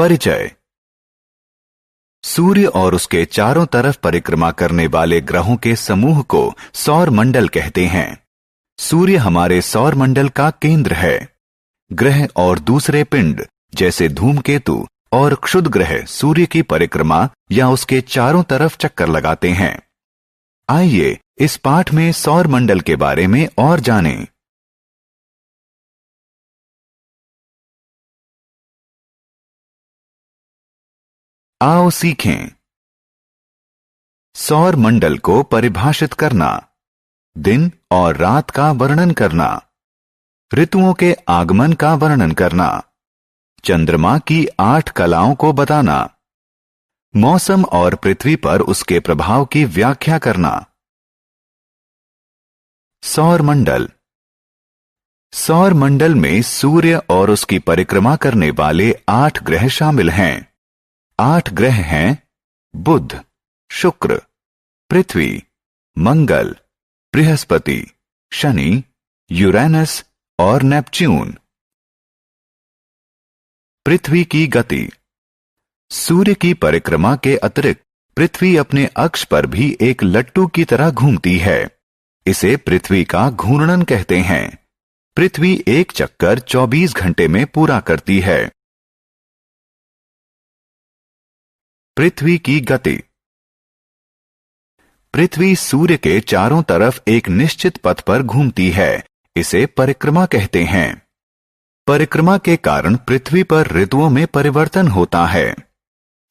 परिचय। सूर्य और उसके चारों तरफ परिक्रमा करने वाले ग्रहों के समूह को सौर मंडल कहते हैं। सूर्य हमारे सौर मंडल का केंद्र है। ग्रह और दूसरे पिंड जैसे धूमकेतु और क्षुद्र ग्रह सूर्य की परिक्रमा या उसके चारों तरफ चक्कर लगाते हैं। आइए इस पाठ में सौर मंडल के बारे में और जानें। आओ सीखें। सौर मंडल को परिभाषित करना, दिन और रात का वर्णन करना, ऋतुओं के आगमन का वर्णन करना, चंद्रमा की 8 कलाओं को बताना, मौसम और पृथ्वी पर उसके प्रभाव की व्याख्या करना। सौर मंडल। सौर मंडल में सूर्य और उसकी परिक्रमा करने वाले 8 ग्रह शामिल हैं। 8 ग्रह हैं बुध, शुक्र, पृथ्वी, मंगल, बृहस्पति, शनि, यूरेनस और नेपच्यून। पृथ्वी की गति। सूर्य की परिक्रमा के अतिरिक्त पृथ्वी अपने अक्ष पर भी एक लट्टू की तरह घूमती है। इसे पृथ्वी का घूर्णन कहते हैं। पृथ्वी एक चक्कर 24 घंटे में पूरा करती है। पृथ्वी की गति। पृथ्वी सूर्य के चारों तरफ एक निश्चित पथ पर घूमती है। इसे परिक्रमा कहते हैं। परिक्रमा के कारण पृथ्वी पर ऋतुओं में परिवर्तन होता है।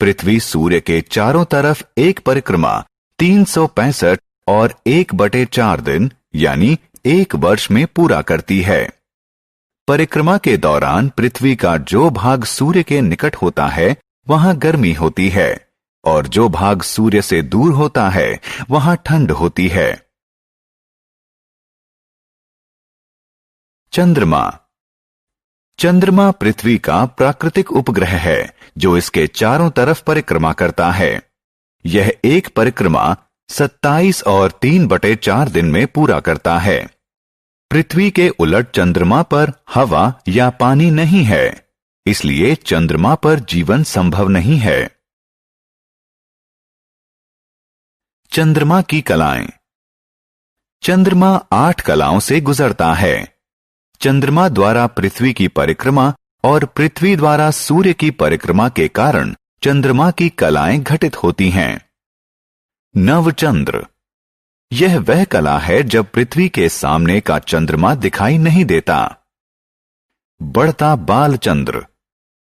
पृथ्वी सूर्य के चारों तरफ एक परिक्रमा 365 और 1/4 दिन यानी 1 वर्ष में पूरा करती है। परिक्रमा के दौरान पृथ्वी का जो भाग सूर्य के निकट होता है वहां गर्मी होती है और जो भाग सूर्य से दूर होता है वहां ठंड होती है। चंद्रमा। चंद्रमा पृथ्वी का प्राकृतिक उपग्रह है जो इसके चारों तरफ परिक्रमा करता है। यह एक परिक्रमा 27 और 3/4 दिन में पूरा करता है। पृथ्वी के उलट चंद्रमा पर हवा या पानी नहीं है, इसलिए चंद्रमा पर जीवन संभव नहीं है। चंद्रमा की कलाएं। चंद्रमा 8 कलाओं से गुजरता है। चंद्रमा द्वारा पृथ्वी की परिक्रमा और पृथ्वी द्वारा सूर्य की परिक्रमा के कारण चंद्रमा की कलाएं घटित होती हैं। नवचंद्र। यह वह कला है जब पृथ्वी के सामने का चंद्रमा दिखाई नहीं देता। बढ़ता बालचंद्र।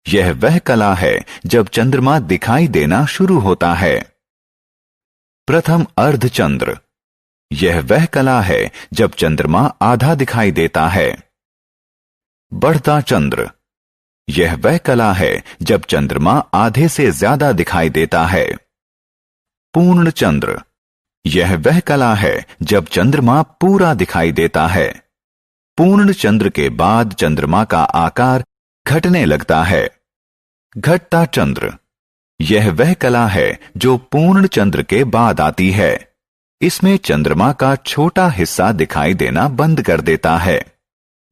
यह वह कला है जब चंद्रमा दिखाई देना शुरू होता है। प्रथम अर्धचंद्र। यह वह कला है जब चंद्रमा आधा दिखाई देता है। बढ़ता चंद्र। यह वह कला है जब चंद्रमा आधे से ज्यादा दिखाई देता है। पूर्ण चंद्र। यह वह कला है जब चंद्रमा पूरा दिखाई देता है। पूर्ण चंद्र के बाद चंद्रमा का आकार घटने लगता है। घटता चंद्र। यह वह कला है जो पूर्ण चंद्र के बाद आती है। इसमें चंद्रमा का छोटा हिस्सा दिखाई देना बंद कर देता है।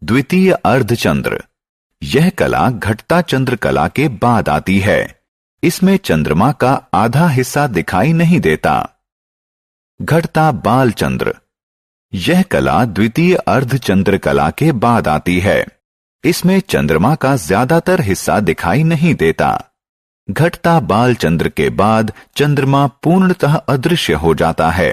द्वितीय अर्धचंद्र। यह कला घटता चंद्र कला के बाद आती है। इसमें चंद्रमा का आधा हिस्सा दिखाई नहीं देता। घटता बालचंद्र। यह कला द्वितीय अर्धचंद्र कला के बाद आती है। इसमें चंद्रमा का ज्यादातर हिस्सा दिखाई नहीं देता। घटता बालचंद्र के बाद चंद्रमा पूर्णतः अदृश्य हो जाता है।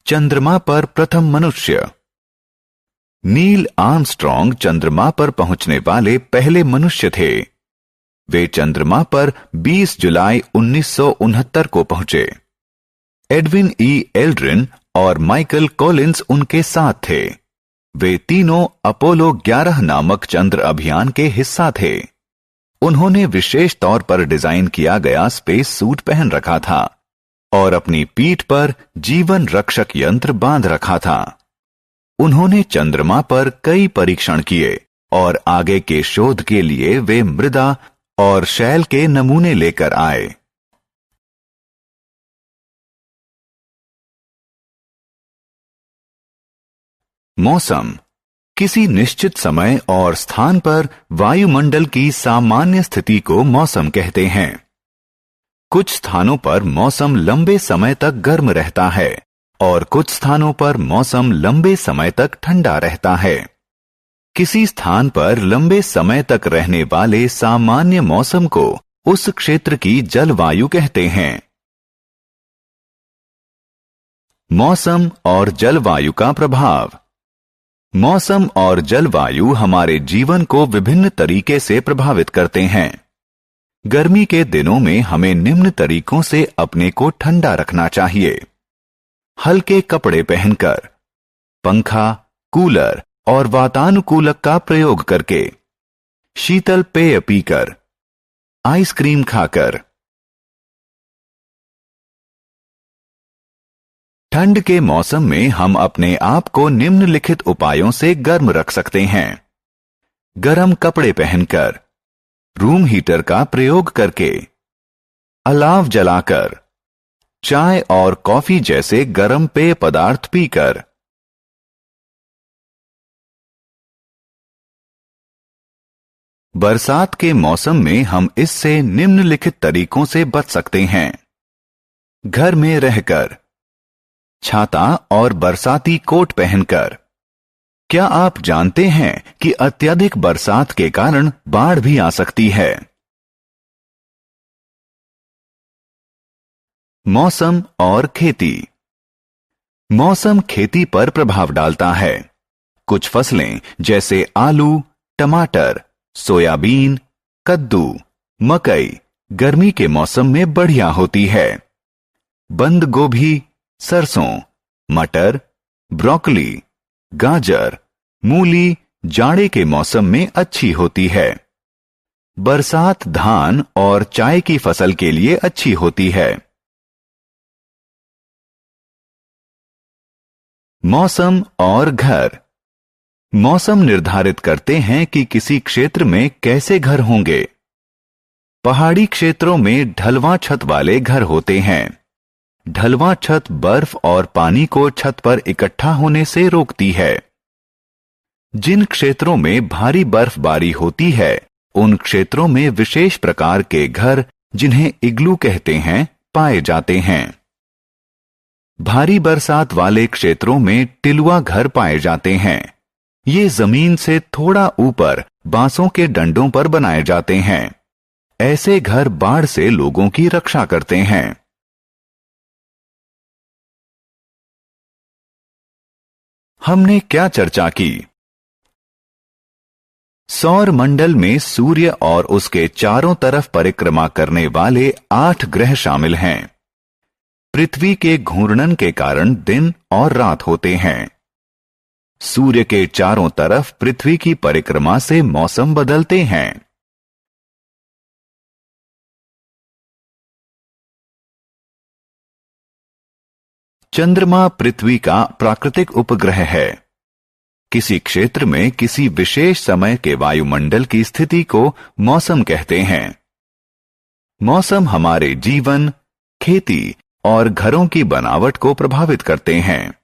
चंद्रमा पर प्रथम मनुष्य। नील आर्मस्ट्रॉन्ग चंद्रमा पर पहुंचने वाले पहले मनुष्य थे। वे चंद्रमा पर 20 जुलाई 1969 को पहुंचे। एडविन ई एल्ड्रिन और माइकल कॉलिंस उनके साथ थे। वे तीनों अपोलो 11 नामक चंद्र अभियान के हिस्सा थे। उन्होंने विशेष तौर पर डिजाइन किया गया स्पेस सूट पहन रखा था और अपनी पीठ पर जीवन रक्षक यंत्र बांध रखा था। उन्होंने चंद्रमा पर कई परीक्षण किए और आगे के शोध के लिए वे मृदा और शैल के नमूने लेकर आए। मौसम किसी निश्चित समय और स्थान पर वायुमंडल की सामान्य स्थिति को मौसम कहते हैं। कुछ स्थानों पर मौसम लंबे समय तक गर्म रहता है और कुछ स्थानों पर मौसम लंबे समय तक ठंडा रहता है। किसी स्थान पर लंबे समय तक रहने वाले सामान्य मौसम को उस क्षेत्र की जलवायु कहते हैं। मौसम और जलवायु का प्रभाव। मौसम और जलवायु हमारे जीवन को विभिन्न तरीके से प्रभावित करते हैं। गर्मी के दिनों में हमें निम्न तरीकों से अपने को ठंडा रखना चाहिए। हल्के कपड़े पहनकर, पंखा, कूलर और वातानुकूलक का प्रयोग करके, शीतल पेय पीकर, आइसक्रीम खाकर। ठंड के मौसम में हम अपने आप को निम्नलिखित उपायों से गर्म रख सकते हैं। गर्म कपड़े पहनकर, रूम हीटर का प्रयोग करके, अलाव जलाकर, चाय और कॉफी जैसे गर्म पेय पदार्थ पीकर। बरसात के मौसम में हम इससे निम्नलिखित तरीकों से बच सकते हैं। घर में रहकर, छाता और बरसाती कोट पहनकर। क्या आप जानते हैं कि अत्यधिक बरसात के कारण बाढ़ भी आ सकती है? मौसम और खेती। मौसम खेती पर प्रभाव डालता है। कुछ फसलें जैसे आलू, टमाटर, सोयाबीन, कद्दू, मकई गर्मी के मौसम में बढ़िया होती है। बंद गोभी, सरसों, मटर, ब्रोकली, गाजर, मूली जाड़े के मौसम में अच्छी होती है। बरसात धान और चाय की फसल के लिए अच्छी होती है। मौसम और घर। मौसम निर्धारित करते हैं कि किसी क्षेत्र में कैसे घर होंगे। पहाड़ी क्षेत्रों में ढलवां छत वाले घर होते हैं। ढलवां छत बर्फ और पानी को छत पर इकट्ठा होने से रोकती है। जिन क्षेत्रों में भारी बर्फबारी होती है, उन क्षेत्रों में विशेष प्रकार के घर, जिन्हें इग्लू कहते हैं, पाए जाते हैं। भारी बरसात वाले क्षेत्रों में टिलुआ घर पाए जाते हैं। ये जमीन से थोड़ा ऊपर बांसों के डंडों पर बनाए जाते हैं। ऐसे घर बाढ़ से लोगों की रक्षा करते हैं। हमने क्या चर्चा की? सौर मंडल में सूर्य और उसके चारों तरफ परिक्रमा करने वाले 8 ग्रह शामिल हैं। पृथ्वी के घूर्णन के कारण दिन और रात होते हैं। सूर्य के चारों तरफ पृथ्वी की परिक्रमा से मौसम बदलते हैं। चंद्रमा पृथ्वी का प्राकृतिक उपग्रह है। किसी क्षेत्र में किसी विशेष समय के वायुमंडल की स्थिति को मौसम कहते हैं। मौसम हमारे जीवन, खेती और घरों की बनावट को प्रभावित करते हैं।